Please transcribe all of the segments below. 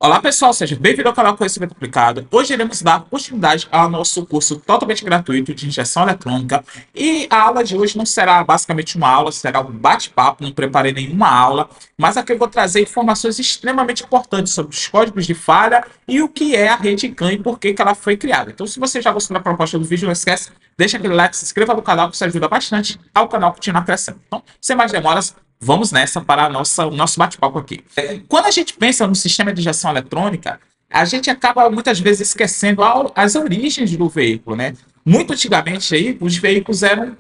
Olá pessoal, seja bem-vindo ao canal Conhecimento Aplicado. Hoje iremos dar continuidade ao nosso curso totalmente gratuito de injeção eletrônica e a aula de hoje não será basicamente uma aula, será um bate-papo, não preparei nenhuma aula, mas aqui eu vou trazer informações extremamente importantes sobre os códigos de falha e o que é a rede CAN e por que ela foi criada. Então se você já gostou da proposta do vídeo, não esquece, deixa aquele like, se inscreva no canal que isso ajuda bastante ao canal continuar crescendo. Então, sem mais demoras, vamos nessa para o nosso bate-papo aqui. Quando a gente pensa no sistema de injeção eletrônica, a gente acaba muitas vezes esquecendo as origens do veículo, né? Muito antigamente aí, os veículos eram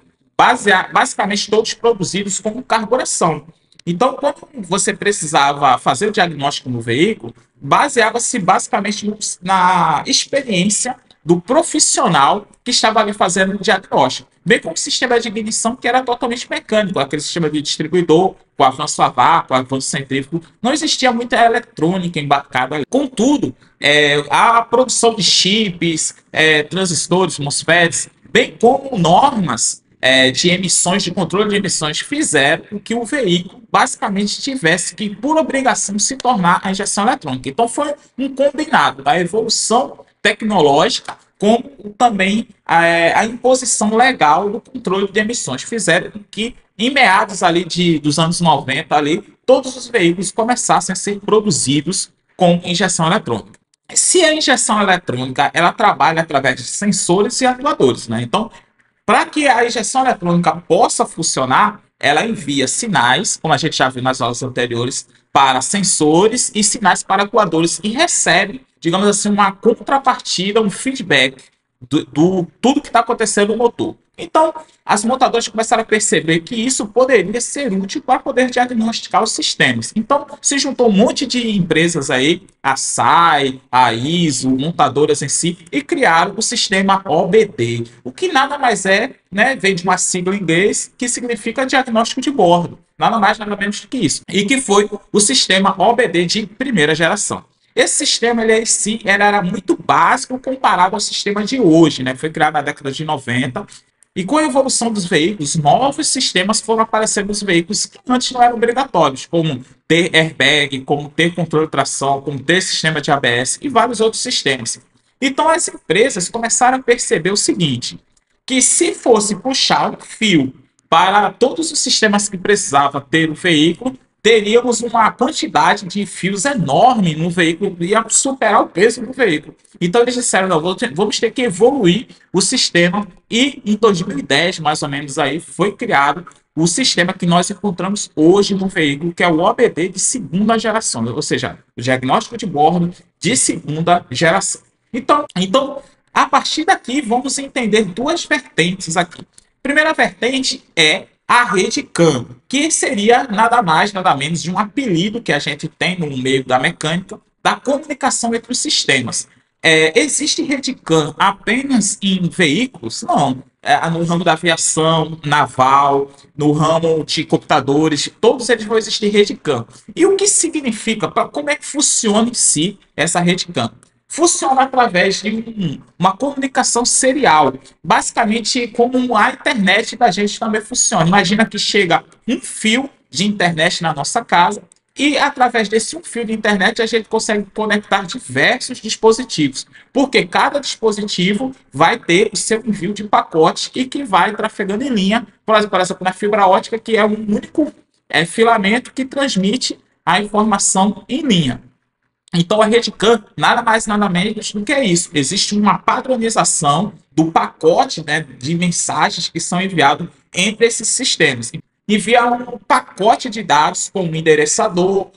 basicamente todos produzidos com carburação. Então, quando você precisava fazer o diagnóstico no veículo, baseava-se basicamente na experiência do profissional que estava ali fazendo o diagnóstico. Bem como o sistema de ignição, que era totalmente mecânico, aquele sistema de distribuidor, com avanço a vácuo, avanço centrífugo, não existia muita eletrônica embarcada ali. Contudo, a produção de chips, transistores, MOSFETs, bem como normas de emissões, de controle de emissões, fizeram com que o veículo basicamente tivesse que, por obrigação, se tornar a injeção eletrônica. Então foi um combinado da evolução tecnológica como também a imposição legal do controle de emissões fizeram com que em meados ali dos anos 90 ali, todos os veículos começassem a ser produzidos com injeção eletrônica. Se a injeção eletrônica ela trabalha através de sensores e atuadores, né? Então, para que a injeção eletrônica possa funcionar, ela envia sinais, como a gente já viu nas aulas anteriores, para sensores e sinais para atuadores e recebe, digamos assim, uma contrapartida, um feedback do tudo que está acontecendo no motor. Então, as montadoras começaram a perceber que isso poderia ser útil para poder diagnosticar os sistemas. Então, se juntou um monte de empresas aí, a SAI, a ISO, montadoras em si, e criaram o sistema OBD, o que nada mais é, né, vem de uma sigla em inglês que significa diagnóstico de bordo. Nada mais, nada menos do que isso. E que foi o sistema OBD de primeira geração. Esse sistema, ele era muito básico comparado ao sistema de hoje, né? Foi criado na década de 90. E com a evolução dos veículos, novos sistemas foram aparecendo nos veículos que antes não eram obrigatórios, como ter airbag, como ter controle de tração, como ter sistema de ABS e vários outros sistemas. Então as empresas começaram a perceber o seguinte, que se fosse puxar um fio para todos os sistemas que precisava ter o veículo, teríamos uma quantidade de fios enorme no veículo, ia superar o peso do veículo. Então eles disseram, não, vamos ter que evoluir o sistema e em 2010, mais ou menos aí, foi criado o sistema que nós encontramos hoje no veículo, que é o OBD de segunda geração, ou seja, o diagnóstico de bordo de segunda geração. Então, a partir daqui, vamos entender duas vertentes aqui. Primeira vertente é a rede CAN, que seria nada mais, nada menos de um apelido que a gente tem no meio da mecânica, da comunicação entre os sistemas. Existe rede CAN apenas em veículos? Não. No ramo da aviação, naval, no ramo de computadores, todos eles vão existir rede CAN. E o que significa, como é que funciona em si essa rede CAN? Funciona através de uma comunicação serial, basicamente como a internet da gente também funciona. Imagina que chega um fio de internet na nossa casa e através desse um fio de internet a gente consegue conectar diversos dispositivos, porque cada dispositivo vai ter o seu envio de pacote e que vai trafegando em linha, por exemplo, na fibra ótica, que é um único filamento que transmite a informação em linha. Então, a rede CAN nada mais nada menos do que isso. Existe uma padronização do pacote, né, de mensagens que são enviados entre esses sistemas. Envia um pacote de dados com um endereçador,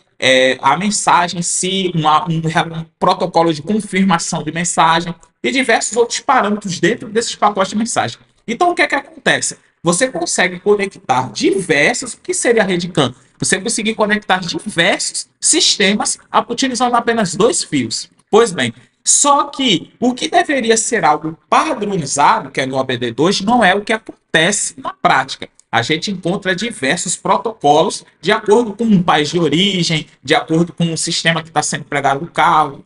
a mensagem em si, um protocolo de confirmação de mensagem e diversos outros parâmetros dentro desses pacotes de mensagem. Então, o que é que acontece? Você consegue conectar diversos, o que seria a rede CAN? Você conseguir conectar diversos sistemas utilizando apenas dois fios. Pois bem, só que o que deveria ser algo padronizado, que é no OBD2, não é o que acontece na prática. A gente encontra diversos protocolos de acordo com o país de origem, de acordo com o sistema que está sendo empregado no carro.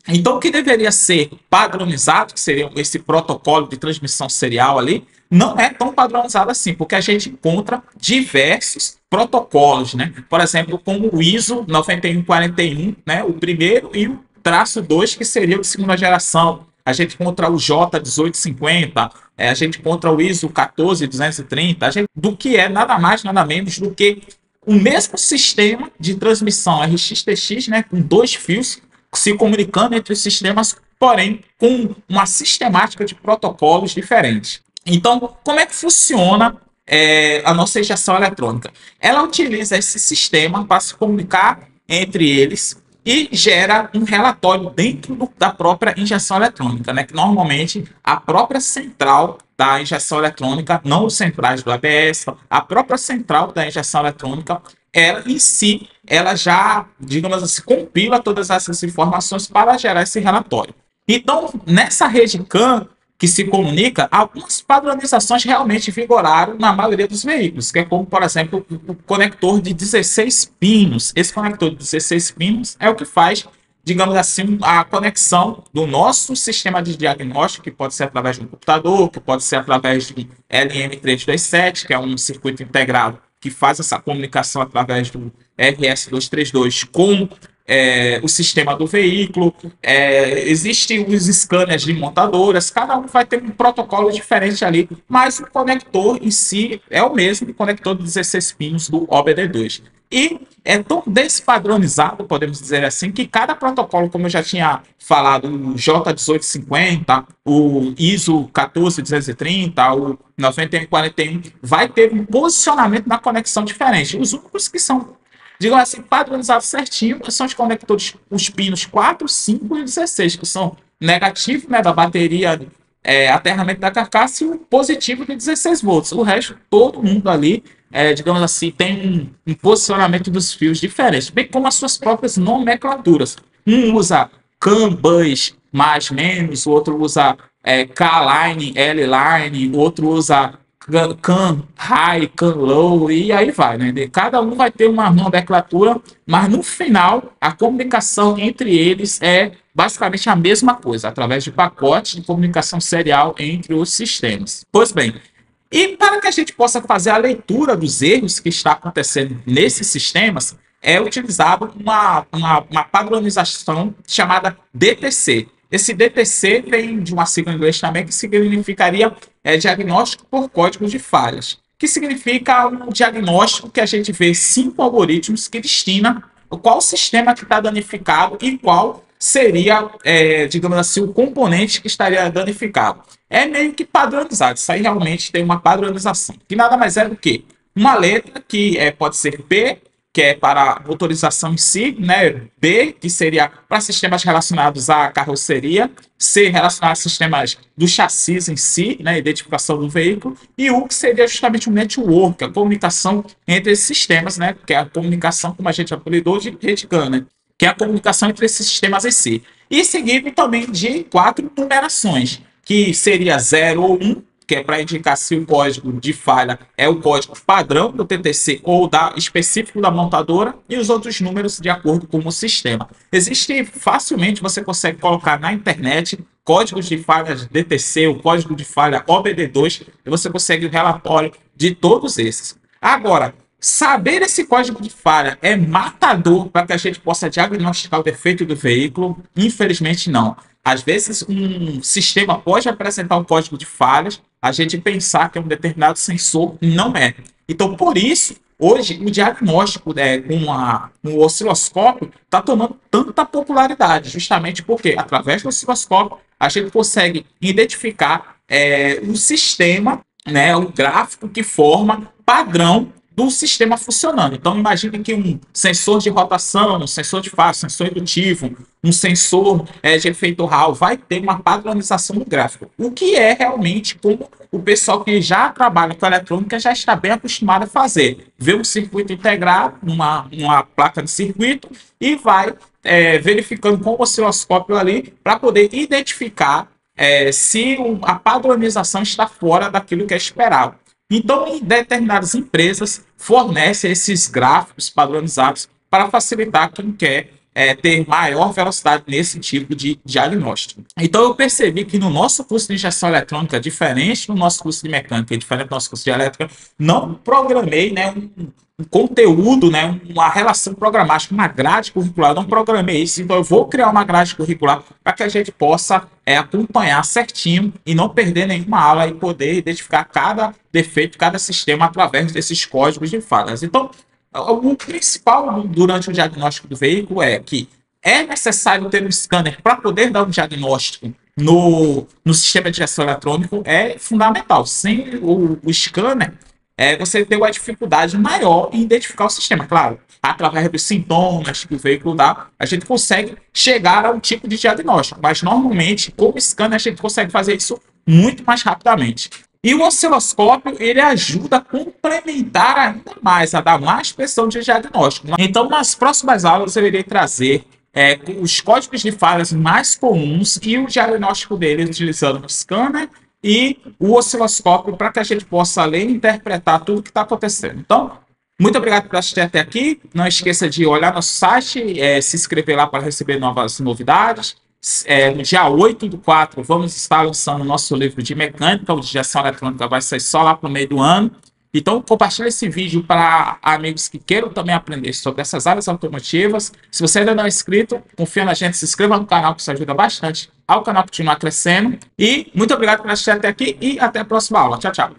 Então, o que deveria ser padronizado, que seria esse protocolo de transmissão serial ali, não é tão padronizado assim, porque a gente encontra diversos protocolos, né? Por exemplo, como o ISO 9141, né? O primeiro e traço 2, que seria o de segunda geração. A gente encontra o J1850, a gente encontra o ISO 14230, do que é nada mais, nada menos do que o mesmo sistema de transmissão RX-TX, né, com 2 fios se comunicando entre os sistemas, porém com uma sistemática de protocolos diferentes. Então, como é que funciona a nossa injeção eletrônica? Ela utiliza esse sistema para se comunicar entre eles e gera um relatório dentro da própria injeção eletrônica, né? Que normalmente a própria central da injeção eletrônica, não os centrais do ABS, a própria central da injeção eletrônica, ela em si, ela já, digamos assim, compila todas essas informações para gerar esse relatório. Então, nessa rede CAN que se comunica, algumas padronizações realmente vigoraram na maioria dos veículos, que é como, por exemplo, o conector de 16 pinos. Esse conector de 16 pinos é o que faz, digamos assim, a conexão do nosso sistema de diagnóstico, que pode ser através de um computador, que pode ser através de LM327, que é um circuito integrado que faz essa comunicação através do RS232 com o sistema do veículo. Existem os scanners de montadoras, cada um vai ter um protocolo diferente ali, mas o conector em si é o mesmo, o conector de 16 pinos do OBD2. E é tão despadronizado, podemos dizer assim, que cada protocolo, como eu já tinha falado, o J1850, o ISO 14230, o 9141, vai ter um posicionamento na conexão diferente. Os únicos que são, digamos assim, padronizados certinho são os conectores, os pinos 4, 5 e 16, que são negativo, né, da bateria, aterramento da carcaça, e o positivo de 16 volts. O resto, todo mundo ali, digamos assim, tem um posicionamento dos fios diferente, bem como as suas próprias nomenclaturas. Um usa CAN, bus, mais, menos, o outro usa K-line, L-line, o outro usa CAN high, CAN low, e aí vai, né? Cada um vai ter uma nomenclatura, mas no final a comunicação entre eles é basicamente a mesma coisa, através de pacotes de comunicação serial entre os sistemas. Pois bem, e para que a gente possa fazer a leitura dos erros que está acontecendo nesses sistemas, é utilizado uma padronização chamada DTC. Esse DTC vem de uma sigla em inglês também, que significaria diagnóstico por códigos de falhas, que significa um diagnóstico que a gente vê 5 algoritmos que destinam qual sistema que está danificado e qual seria, digamos assim, o componente que estaria danificado. É meio que padronizado, isso aí realmente tem uma padronização, que nada mais é do que uma letra que pode ser P, que é para motorização em si, né? B, que seria para sistemas relacionados à carroceria, C, relacionado a sistemas do chassis em si, né? Identificação do veículo, e U, que seria justamente o network, a comunicação entre esses sistemas, né? Que é a comunicação, como a gente apelidou, de rede CAN, né? Que é a comunicação entre esses sistemas em si. E seguido também de 4 numerações, que seria 0 ou 1, que é para indicar se o código de falha é o código padrão do TTC ou específico da montadora, e os outros números de acordo com o sistema. Existe facilmente, você consegue colocar na internet códigos de falha DTC, o código de falha OBD2, e você consegue o relatório de todos esses. Agora, saber esse código de falha é matador para que a gente possa diagnosticar o defeito do veículo? Infelizmente não. Às vezes um sistema pode apresentar um código de falhas, a gente pensar que é um determinado sensor, não é. Então, por isso, hoje, o diagnóstico com o osciloscópio está tomando tanta popularidade, justamente porque, através do osciloscópio, a gente consegue identificar o sistema, né, o gráfico que forma padrão do sistema funcionando. Então, imagine que um sensor de rotação, um sensor de fase, um sensor indutivo, um sensor de efeito Hall vai ter uma padronização no gráfico. O que é realmente como o pessoal que já trabalha com eletrônica já está bem acostumado a fazer. Vê um circuito integrado numa placa de circuito e vai verificando com o osciloscópio ali para poder identificar se a padronização está fora daquilo que é esperado. Então, em determinadas empresas fornecem esses gráficos padronizados para facilitar quem quer ter maior velocidade nesse tipo de diagnóstico. Então eu percebi que no nosso curso de injeção eletrônica, diferente do nosso curso de mecânica, diferente do nosso curso de elétrica, não programei, né, um conteúdo, né, uma relação programática, uma grade curricular. Eu não programei isso, então eu vou criar uma grade curricular para que a gente possa acompanhar certinho e não perder nenhuma aula e poder identificar cada defeito, cada sistema através desses códigos de falhas. Então, o principal durante o diagnóstico do veículo é que é necessário ter um scanner para poder dar um diagnóstico no sistema de gestão eletrônico, é fundamental. Sem o scanner, você tem uma dificuldade maior em identificar o sistema. Claro, através dos sintomas que o veículo dá, a gente consegue chegar a um tipo de diagnóstico, mas normalmente, com o scanner, a gente consegue fazer isso muito mais rapidamente. E o osciloscópio, ele ajuda a complementar ainda mais, a dar mais precisão de diagnóstico. Então, nas próximas aulas, eu irei trazer os códigos de falhas mais comuns e o diagnóstico deles utilizando o scanner e o osciloscópio para que a gente possa ler e interpretar tudo que está acontecendo. Então, muito obrigado por assistir até aqui. Não esqueça de olhar nosso site, se inscrever lá para receber novas novidades. No dia 8/4, vamos estar lançando o nosso livro de mecânica, o de injeção eletrônica vai sair só lá para o meio do ano. Então, compartilhe esse vídeo para amigos que queiram também aprender sobre essas áreas automotivas. Se você ainda não é inscrito, confia na gente, se inscreva no canal, que isso ajuda bastante ao canal continuar crescendo. E muito obrigado por assistir até aqui e até a próxima aula. Tchau, tchau.